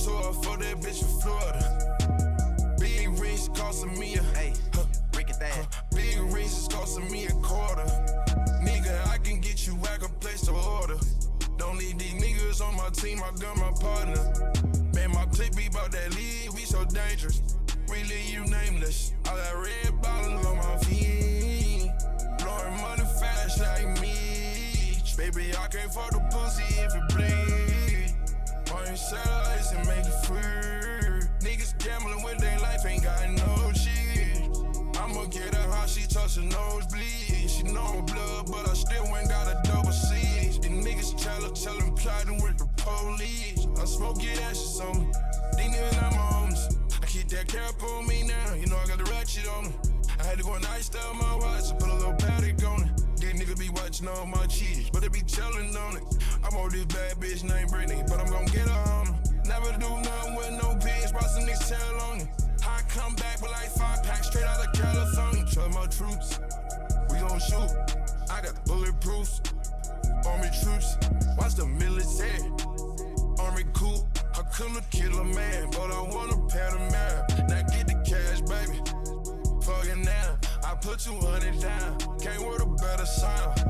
tour, for that bitch from Florida. Big rings costing me a big rings is costing me a quarter. Nigga, I can get you back a place to order. Don't need these niggas on my team, I got my partner. Man, my clique be about that lead, we so dangerous. We leave you nameless. I got red bottles on my feet. Blowing money fast like me. Baby, I can't fuck the pussy if it bleed. Point satellites and make it free. Niggas gambling with their life, ain't got no cheese. I'ma get her how she touch her nosebleed. She know I'm blood, but I still ain't got a double C's. These niggas tell them plotting with the police. I smoke it ashes on me. These niggas not my homies. I keep that cap on me now. You know I got the ratchet on me. I had to go and ice down my watch and put a little paddock on it. These niggas be watching all my cheese, but they be telling on it. I'm on this bad bitch named Brittany, but I'm gon' get her on her. Never do nothing with no pigs, brought some niggas tail on it. I come back with like 5 packs straight out of California. Trust my troops, we gon' shoot. I got the bulletproofs, army troops. Watch the military, army coupe. I couldn't kill a man, but I wanna Panamera. Now get the cash, baby. Fuck it now, I put 200 down. Can't word a better sound.